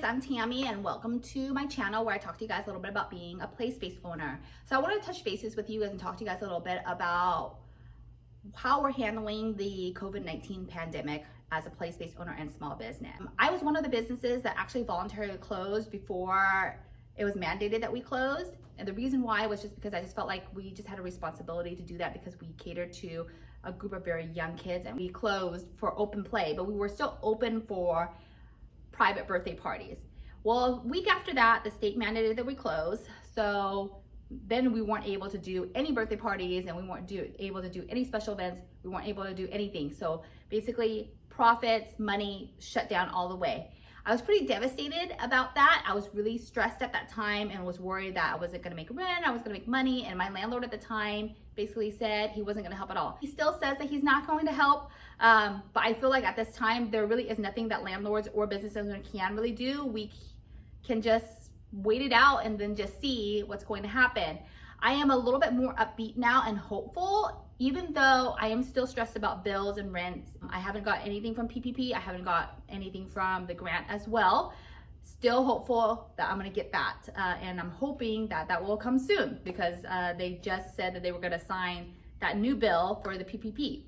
I'm Tammy and welcome to my channel where I talk to you guys a little bit about being a playspace owner. So I want to touch bases with you guys and talk to you guys a little bit about how we're handling the COVID-19 pandemic as a playspace owner and small business. I was one of the businesses that actually voluntarily closed before it was mandated that we closed. And the reason why was just because I just felt like we just had a responsibility to do that because we catered to a group of very young kids and we closed for open play, but we were still open for private birthday parties. Well, a week after that, the state mandated that we close. So then we weren't able to do any birthday parties and we weren't able to do any special events. We weren't able to do anything. So basically profits, money shut down all the way. I was pretty devastated about that. I was really stressed at that time and was worried that I wasn't gonna make rent, I was gonna make money. And my landlord at the time basically said he wasn't gonna help at all. He still says that he's not going to help. But I feel like at this time, there really is nothing that landlords or business owners can really do. We can just wait it out and then just see what's going to happen. I am a little bit more upbeat now and hopeful, even though I am still stressed about bills and rents. I haven't got anything from PPP. I haven't got anything from the grant as well. Still hopeful that I'm gonna get that. And I'm hoping that that will come soon because they just said that they were gonna sign that new bill for the PPP.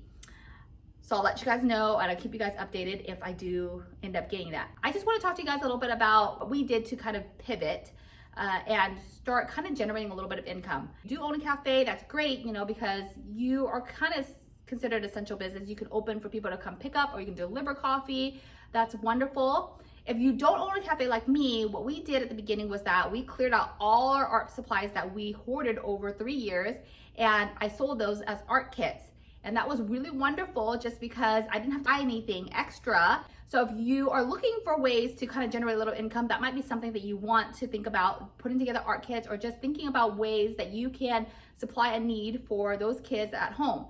So I'll let you guys know and I'll keep you guys updated if I do end up getting that. I just want to talk to you guys a little bit about what we did to kind of pivot and start kind of generating a little bit of income. If you do own a cafe, that's great, you know, because you are kind of considered essential business. You can open for people to come pick up or you can deliver coffee. That's wonderful. If you don't own a cafe like me, what we did at the beginning was that we cleared out all our art supplies that we hoarded over 3 years and I sold those as art kits. And that was really wonderful just because I didn't have to buy anything extra. So if you are looking for ways to kind of generate a little income, that might be something that you want to think about, putting together art kits or just thinking about ways that you can supply a need for those kids at home.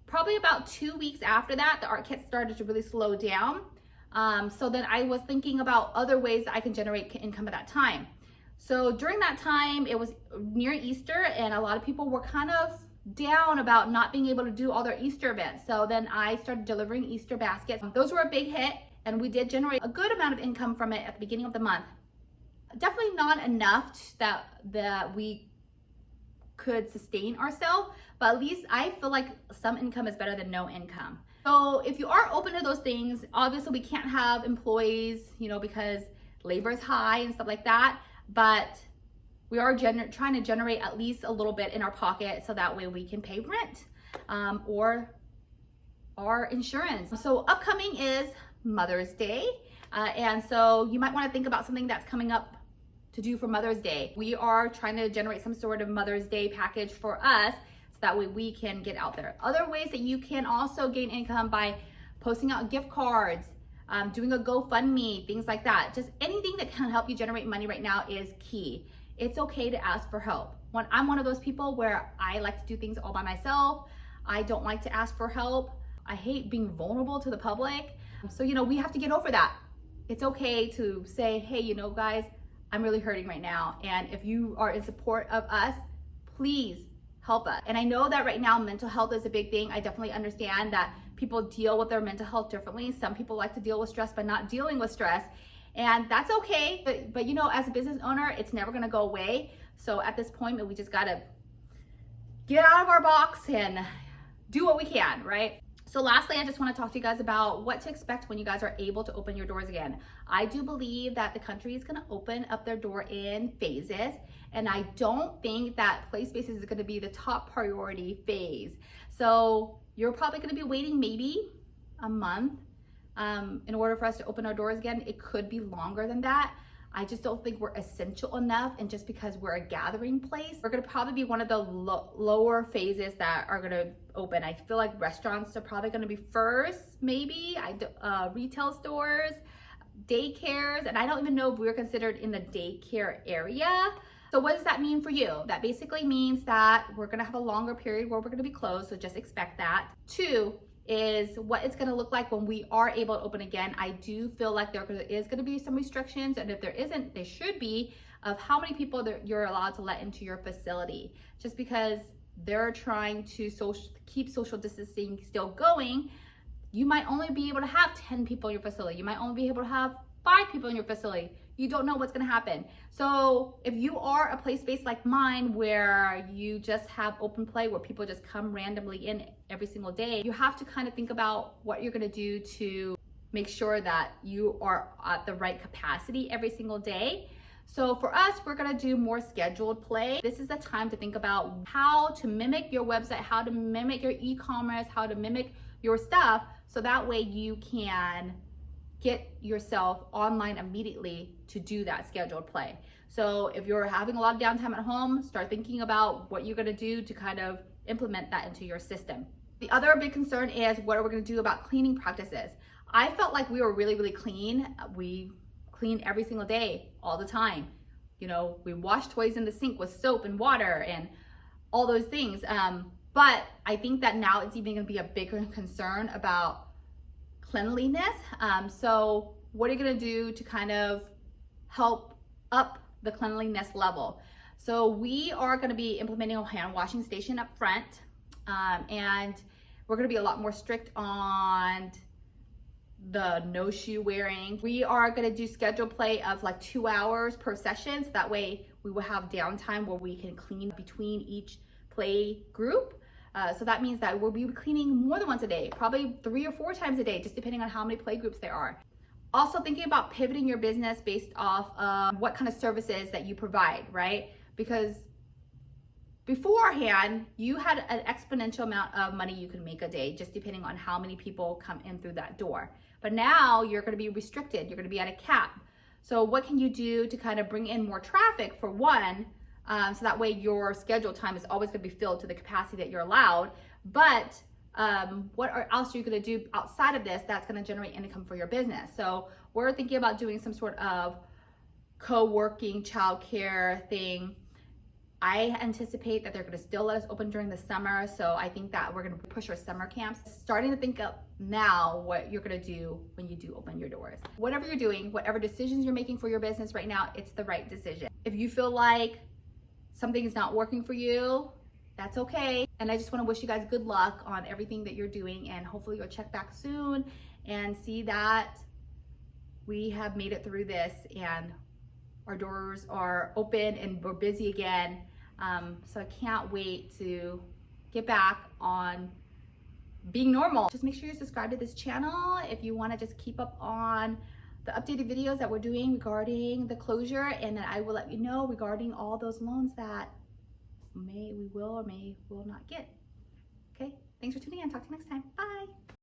Probably about 2 weeks after that, the art kits started to really slow down. So then I was thinking about other ways that I can generate income at that time. So during that time, it was near Easter and a lot of people were kind of down about not being able to do all their Easter events. So then I started delivering Easter baskets. Those were a big hit and we did generate a good amount of income from it at the beginning of the month. Definitely not enough that we could sustain ourselves, but at least I feel like some income is better than no income. So if you are open to those things, obviously we can't have employees, you know, because labor is high and stuff like that, but we are trying to generate at least a little bit in our pocket so that way we can pay rent or our insurance. So upcoming is Mother's Day. And so you might want to think about something that's coming up to do for Mother's Day. We are trying to generate some sort of Mother's Day package for us so that way we can get out there. Other ways that you can also gain income by posting out gift cards, doing a GoFundMe, things like that. Just anything that can help you generate money right now is key. It's okay to ask for help. I'm one of those people where I like to do things all by myself. I don't like to ask for help. I hate being vulnerable to the public. So, you know, we have to get over that. It's okay to say, hey, you know, guys, I'm really hurting right now. And if you are in support of us, please help us. And I know that right now mental health is a big thing. I definitely understand that people deal with their mental health differently. Some people like to deal with stress by not dealing with stress. And that's okay, but you know, as a business owner, it's never gonna go away. So at this point, we just gotta get out of our box and do what we can, right? So lastly, I just wanna talk to you guys about what to expect when you guys are able to open your doors again. I do believe that the country is gonna open up their door in phases, and I don't think that playspace is gonna be the top priority phase. So you're probably gonna be waiting maybe a month, in order for us to open our doors again. It could be longer than that. I just don't think we're essential enough, and just because we're a gathering place, we're gonna probably be one of the lower phases that are gonna open. I feel like restaurants are probably gonna be first, maybe, retail stores, daycares, and I don't even know if we're considered in the daycare area. So what does that mean for you? That basically means that we're gonna have a longer period where we're gonna be closed, so just expect that. 2, is what it's going to look like when we are able to open again. I do feel like there is going to be some restrictions, and if there isn't, there should be, of how many people you're allowed to let into your facility, just because they're trying to keep social distancing still going. You might only be able to have 10 people in your facility. You might only be able to have 5 people in your facility. You don't know what's gonna happen. So if you are a play space like mine, where you just have open play, where people just come randomly in every single day, you have to kind of think about what you're gonna do to make sure that you are at the right capacity every single day. So for us, we're gonna do more scheduled play. This is the time to think about how to mimic your website, how to mimic your e-commerce, how to mimic your stuff, so that way you can get yourself online immediately to do that scheduled play. So if you're having a lot of downtime at home, start thinking about what you're gonna do to kind of implement that into your system. The other big concern is, what are we gonna do about cleaning practices? I felt like we were really, really clean. We clean every single day, all the time. You know, we wash toys in the sink with soap and water and all those things. But I think that now it's even gonna be a bigger concern about cleanliness. So what are you gonna do to kind of help up the cleanliness level? So we are gonna be implementing a hand washing station up front, and we're gonna be a lot more strict on the no shoe wearing. We are gonna do scheduled play of like 2 hours per session, so that way we will have downtime where we can clean between each play group. So that means that we'll be cleaning more than once a day, probably 3 or 4 times a day, just depending on how many play groups there are. Also thinking about pivoting your business based off of what kind of services that you provide, right? Because beforehand, you had an exponential amount of money you can make a day, just depending on how many people come in through that door. But now you're gonna be restricted, you're gonna be at a cap. So what can you do to kind of bring in more traffic, for one, so that way your scheduled time is always gonna be filled to the capacity that you're allowed. But what else are you gonna do outside of this that's gonna generate income for your business? So we're thinking about doing some sort of co-working childcare thing. I anticipate that they're gonna still let us open during the summer, so I think that we're gonna push our summer camps. Starting to think of now what you're gonna do when you do open your doors. Whatever you're doing, whatever decisions you're making for your business right now, it's the right decision. If you feel like something is not working for you, that's okay. And I just wanna wish you guys good luck on everything that you're doing, and hopefully you'll check back soon and see that we have made it through this and our doors are open and we're busy again. So I can't wait to get back on being normal. Just make sure you subscribe to this channel if you wanna just keep up on the updated videos that we're doing regarding the closure, and then I will let you know regarding all those loans that we will or may will not get. Okay, thanks for tuning in. Talk to you next time. Bye.